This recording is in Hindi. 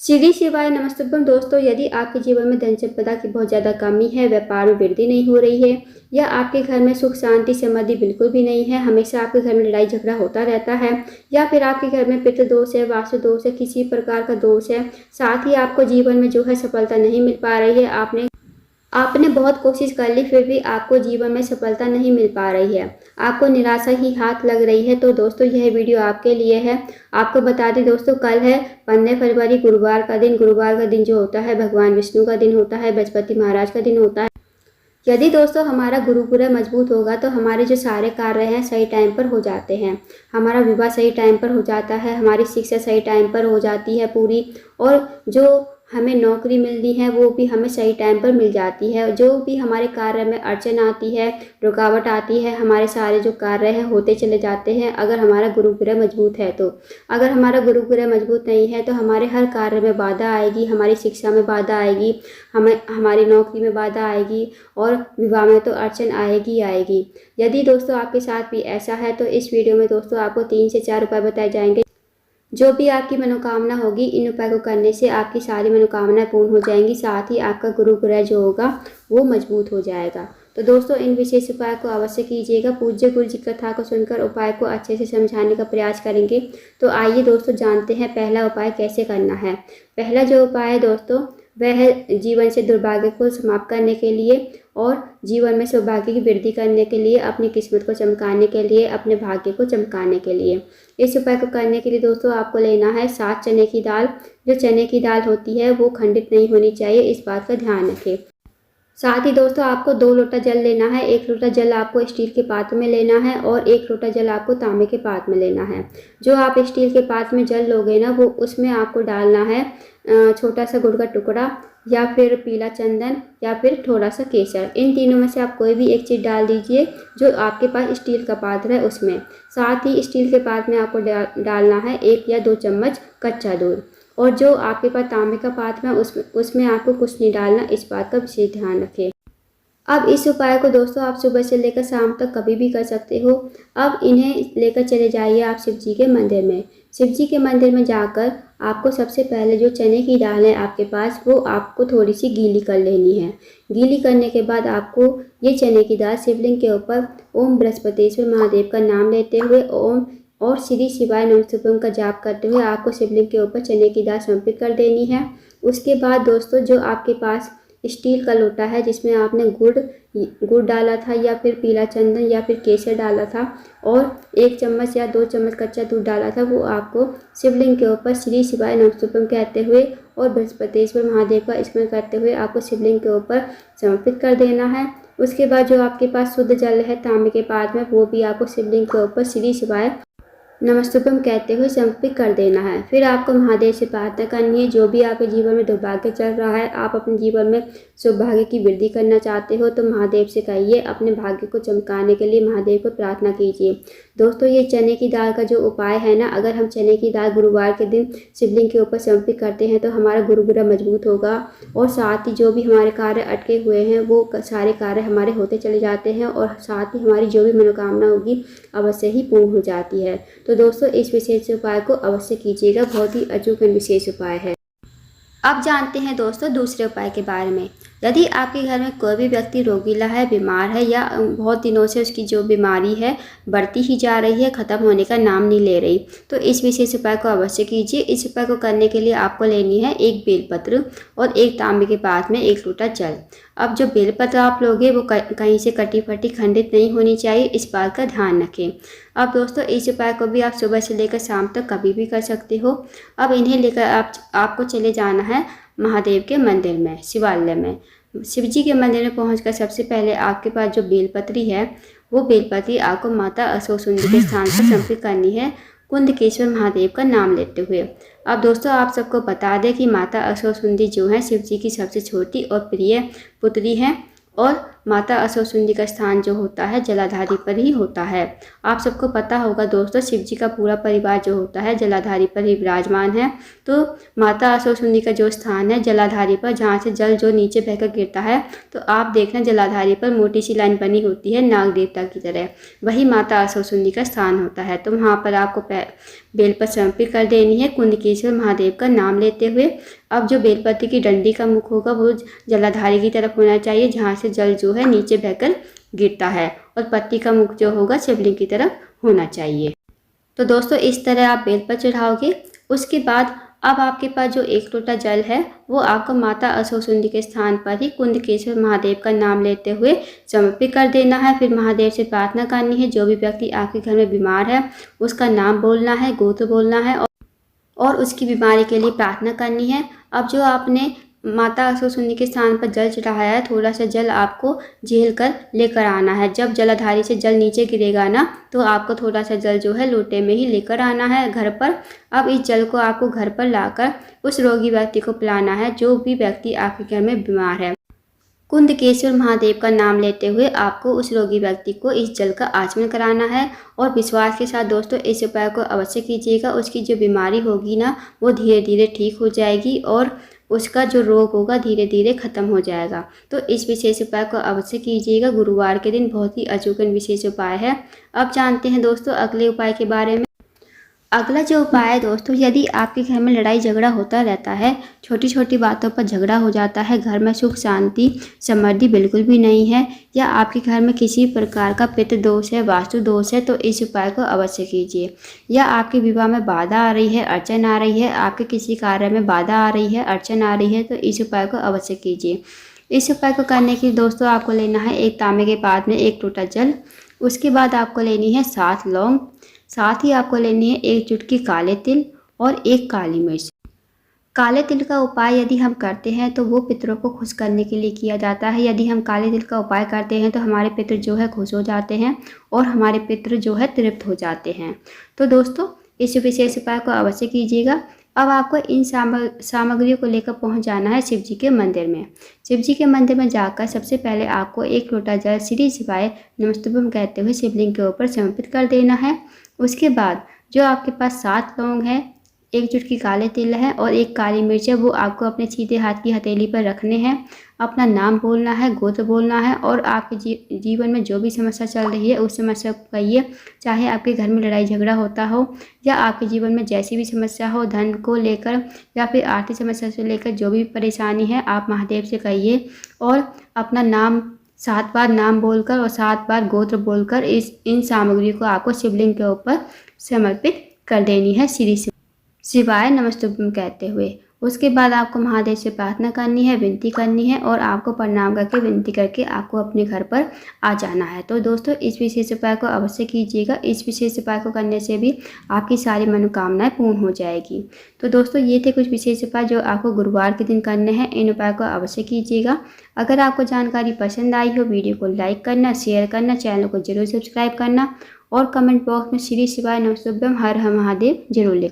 श्री शिवाय नमस्तुभ्यं। दोस्तों, यदि आपके जीवन में धन संपदा की बहुत ज़्यादा कमी है, व्यापार में वृद्धि नहीं हो रही है या आपके घर में सुख शांति समृद्धि बिल्कुल भी नहीं है, हमेशा आपके घर में लड़ाई झगड़ा होता रहता है या फिर आपके घर में पितृ दोष है, वास्तु दोष है, किसी प्रकार का दोष है, साथ ही आपको जीवन में जो है सफलता नहीं मिल पा रही है, आपने बहुत कोशिश कर ली फिर भी आपको जीवन में सफलता नहीं मिल पा रही है, आपको निराशा ही हाथ लग रही है, तो दोस्तों यह वीडियो आपके लिए है। आपको बता दें दोस्तों, कल है 15 फरवरी, गुरुवार का दिन। गुरुवार का दिन जो होता है भगवान विष्णु का दिन होता है, बृहस्पति महाराज का दिन होता है। यदि दोस्तों हमारा गुरु ग्रह मजबूत होगा तो हमारे जो सारे कार्य हैं सही टाइम पर हो जाते हैं, हमारा विवाह सही टाइम पर हो जाता है, हमारी शिक्षा सही टाइम पर हो जाती है पूरी, और जो हमें नौकरी मिलनी है वो भी हमें सही टाइम पर मिल जाती है। जो भी हमारे कार्य में अड़चन आती है, रुकावट आती है, हमारे सारे जो कार्य हैं होते चले जाते हैं अगर हमारा गुरु ग्रह मजबूत है तो। अगर हमारा गुरु ग्रह मजबूत नहीं है तो हमारे हर कार्य में बाधा आएगी, हमारी शिक्षा में बाधा आएगी, हमारी नौकरी में बाधा आएगी और विवाह में तो अड़चन आएगी आएगी। यदि दोस्तों आपके साथ भी ऐसा है तो इस वीडियो में दोस्तों आपको 3 से 4 उपाय बताए जाएंगे। जो भी आपकी मनोकामना होगी, इन उपाय को करने से आपकी सारी मनोकामनाएं पूर्ण हो जाएंगी, साथ ही आपका गुरु ग्रह जो होगा वो मजबूत हो जाएगा। तो दोस्तों इन विशेष उपाय को अवश्य कीजिएगा। पूज्य गुरु जी कथा को सुनकर उपाय को अच्छे से समझाने का प्रयास करेंगे। तो आइए दोस्तों जानते हैं पहला उपाय कैसे करना है। पहला जो उपाय है दोस्तों वह है जीवन से दुर्भाग्य को समाप्त करने के लिए और जीवन में सौभाग्य की वृद्धि करने के लिए, अपनी किस्मत को चमकाने के लिए, अपने भाग्य को चमकाने के लिए। इस उपाय को करने के लिए दोस्तों आपको लेना है 7 चने की दाल। जो चने की दाल होती है वो खंडित नहीं होनी चाहिए, इस बात का ध्यान रखें। साथ ही दोस्तों आपको 2 लोटा जल लेना है। 1 लोटा जल आपको स्टील के पात्र में लेना है और 1 लोटा जल आपको तांबे के पात्र में लेना है। जो आप स्टील के पात्र में जल लोगे ना, वो उसमें आपको डालना है छोटा सा गुड़ का टुकड़ा या फिर पीला चंदन या फिर थोड़ा सा केसर। इन तीनों में से आप कोई भी एक चीज़ डाल दीजिए जो आपके पास स्टील का पात्र है उसमें। साथ ही स्टील के पात्र में आपको डालना है 1 या 2 चम्मच कच्चा दूध, और जो आपके पास तांबे का पात्र है उसमें आपको कुछ नहीं डालना, इस बात का विशेष ध्यान रखें। अब इस उपाय को दोस्तों आप सुबह से लेकर शाम तक कभी भी कर सकते हो। अब इन्हें लेकर चले जाइए आप शिव जी के मंदिर में। शिव जी के मंदिर में जाकर आपको सबसे पहले जो चने की दाल है आपके पास वो आपको थोड़ी सी गीली कर लेनी है। गीली करने के बाद आपको ये चने की दाल शिवलिंग के ऊपर ओम बृहस्पतिश्वर महादेव का नाम लेते हुए ओम और श्री शिवाय नमस्तुभ्यं का जाप करते हुए आपको शिवलिंग के ऊपर चने की दाल समर्पित कर देनी है। उसके बाद दोस्तों जो आपके पास स्टील का लोटा है जिसमें आपने गुड़ डाला था या फिर पीला चंदन या फिर केसर डाला था और 1 चम्मच या 2 चम्मच कच्चा दूध डाला था, वो आपको शिवलिंग के ऊपर श्री शिवाय नमस्तुभ्यं कहते हुए और बृहस्पतिश्वर महादेव का स्मरण करते हुए आपको शिवलिंग के ऊपर समर्पित कर देना है। उसके बाद जो आपके पास शुद्ध जल है तांबे के पात्र में, वो भी आपको शिवलिंग के ऊपर श्री शिवाय नमस्तुभ्यं कहते हुए समर्पित कर देना है। फिर आपको महादेव से प्रार्थना करनी है, जो भी आपके जीवन में दुर्भाग्य चल रहा है, आप अपने जीवन में सौभाग्य की वृद्धि करना चाहते हो तो महादेव से कहिए, अपने भाग्य को चमकाने के लिए महादेव को प्रार्थना कीजिए। दोस्तों ये चने की दाल का जो उपाय है ना, अगर हम चने की दाल गुरुवार के दिन शिवलिंग के ऊपर समर्पित करते हैं तो हमारा गुरु ग्रह मजबूत होगा और साथ ही जो भी हमारे कार्य अटके हुए हैं वो सारे कार्य हमारे होते चले जाते हैं और साथ ही हमारी जो भी मनोकामना होगी अवश्य ही पूर्ण हो जाती है। तो दोस्तों इस विशेष उपाय को अवश्य कीजिएगा, बहुत ही अचूक विशेष उपाय है। अब जानते हैं दोस्तों दूसरे उपाय के बारे में। यदि आपके घर में कोई भी व्यक्ति रोगीला है, बीमार है या बहुत दिनों से उसकी जो बीमारी है बढ़ती ही जा रही है, ख़त्म होने का नाम नहीं ले रही, तो इस विशेष उपाय को अवश्य कीजिए। इस उपाय को करने के लिए आपको लेनी है 1 बेलपत्र और 1 तांबे के पात्र में 1 लोटा जल। अब जो बेलपत्र आप लोगे वो कहीं से कटी फटी खंडित नहीं होनी चाहिए, इस बात का ध्यान रखें। अब दोस्तों इस उपाय को भी आप सुबह से लेकर शाम तक कभी भी कर सकते हो। अब इन्हें लेकर आपको चले जाना है महादेव के मंदिर में, शिवालय में। शिव जी के मंदिर में पहुंचकर सबसे पहले आपके पास जो बेलपत्री है वो बेलपत्री आपको माता अशोकसुंदरी के स्थान पर समर्पित करनी है, कुंदकेश्वर महादेव का नाम लेते हुए। अब दोस्तों आप सबको बता दें कि माता अशोकसुंदरी जो है शिव जी की सबसे छोटी और प्रिय पुत्री हैं और माता असुरसुंदी का स्थान जो होता है जलाधारी पर ही होता है। आप सबको पता होगा दोस्तों, शिव जी का पूरा परिवार जो होता है जलाधारी पर ही विराजमान है। तो माता असुरसुंदी का जो स्थान है जलाधारी पर, जहाँ से जल जो नीचे बहकर गिरता है, तो आप देखना जलाधारी पर मोटी सी लाइन बनी होती है नाग देवता की तरह, वही माता असुरसुंदी का स्थान होता है। तो वहाँ पर आपको बेलपत्र समर्पित कर देनी है कुंदकेश्वर महादेव का नाम लेते हुए। अब जो बेलपत्र की डंडी का मुख होगा वो जलाधारी की तरफ होना चाहिए, जहाँ से जल जो है नीचे बहकर गिरता है, और पत्ती का मुख जो होगा शिवलिंग की तरफ होना चाहिए। तो दोस्तों इस तरह आप बेलपत्र चढ़ाओगे। उसके बाद अब आपके पास जो 1 लोटा जल है वो आपको माता असुरसुंदी के स्थान पर ही कुंदकेश्वर महादेव का नाम लेते हुए समर्पित कर देना है। फिर महादेव से प्रार्थना करनी है, जो भी व्यक्ति आपके घर में बीमार है उसका नाम बोलना है, गोत्र बोलना है और उसकी बीमारी के लिए प्रार्थना करनी है। अब जो आपने माता असुरसुंदी के स्थान पर जल चढ़ाया है, थोड़ा सा जल आपको झेल कर लेकर आना है। जब जलाधारी से जल नीचे गिरेगा ना, तो आपको थोड़ा सा जल जो है लोटे में ही लेकर आना है घर पर। अब इस जल को आपको घर पर लाकर उस रोगी व्यक्ति को पिलाना है, जो भी व्यक्ति आपके घर में बीमार है। कुंदकेश्वर महादेव का नाम लेते हुए आपको उस रोगी व्यक्ति को इस जल का आचमन कराना है। और विश्वास के साथ दोस्तों इस उपाय को अवश्य कीजिएगा। उसकी जो बीमारी होगी ना वो धीरे धीरे ठीक हो जाएगी और उसका जो रोग होगा धीरे धीरे खत्म हो जाएगा। तो इस विशेष उपाय को अवश्य कीजिएगा। गुरुवार के दिन बहुत ही अचूक विशेष उपाय है। अब जानते हैं दोस्तों अगले उपाय के बारे में। अगला जो उपाय है दोस्तों, यदि आपके घर में लड़ाई झगड़ा होता रहता है, छोटी छोटी बातों पर झगड़ा हो जाता है, घर में सुख शांति समृद्धि बिल्कुल भी नहीं है, या आपके घर में किसी प्रकार का पितृ दोष है, वास्तु दोष है, तो इस उपाय को अवश्य कीजिए। या आपके विवाह में बाधा आ रही है, अड़चन आ रही है, आपके किसी कार्य में बाधा आ रही है, अड़चन आ रही है, तो इस उपाय को अवश्य कीजिए। इस उपाय को करने के लिए दोस्तों आपको लेना है 1 तांबे के पात्र में 1 लोटा जल। उसके बाद आपको लेनी है 7 लौंग, साथ ही आपको लेनी है 1 चुटकी काले तिल और 1 काली मिर्च। काले तिल का उपाय यदि हम करते हैं तो वो पितरों को खुश करने के लिए किया जाता है। यदि हम काले तिल का उपाय करते हैं तो हमारे पितर जो है खुश हो जाते हैं और हमारे पितर जो है तृप्त हो जाते हैं। तो दोस्तों इस विशेष उपाय को अवश्य कीजिएगा। अब आपको इन सामग्रियों को लेकर पहुंच जाना है शिव जी के मंदिर में। शिव जी के मंदिर में जाकर सबसे पहले आपको 1 लोटा जल श्री शिवाय नमस्तुभ्यम कहते हुए शिवलिंग के ऊपर समर्पित कर देना है। उसके बाद जो आपके पास 7 लौंग है, 1 चुटकी काले तिल है और 1 काली मिर्च है, वो आपको अपने सीधे हाथ की हथेली पर रखने हैं। अपना नाम बोलना है, गोत्र बोलना है और आपके जीवन में जो भी समस्या चल रही है उस समस्या को कहिए। चाहे आपके घर में लड़ाई झगड़ा होता हो या आपके जीवन में जैसी भी समस्या हो, धन को लेकर या फिर आर्थिक समस्या से लेकर जो भी परेशानी है, आप महादेव से कहिए और अपना नाम 7 बार नाम बोलकर और 7 बार गोत्र बोलकर इन सामग्री को आपको शिवलिंग के ऊपर समर्पित कर देनी है श्री शिवाय नमस्तुभ्यम कहते हुए। उसके बाद आपको महादेव से प्रार्थना करनी है, विनती करनी है और आपको प्रणाम करके विनती करके आपको अपने घर पर आ जाना है। तो दोस्तों इस विशेष उपाय को अवश्य कीजिएगा। इस विशेष उपाय को करने से भी आपकी सारी मनोकामनाएं पूर्ण हो जाएगी। तो दोस्तों ये थे कुछ विशेष उपाय जो आपको गुरुवार के दिन करने हैं। इन उपाय को अवश्य कीजिएगा। अगर आपको जानकारी पसंद आई हो, वीडियो को लाइक करना, शेयर करना, चैनल को जरूर सब्सक्राइब करना और कमेंट बॉक्स में श्री शिवाय नमस्तुभ्यम हर हर महादेव जरूर लिखना।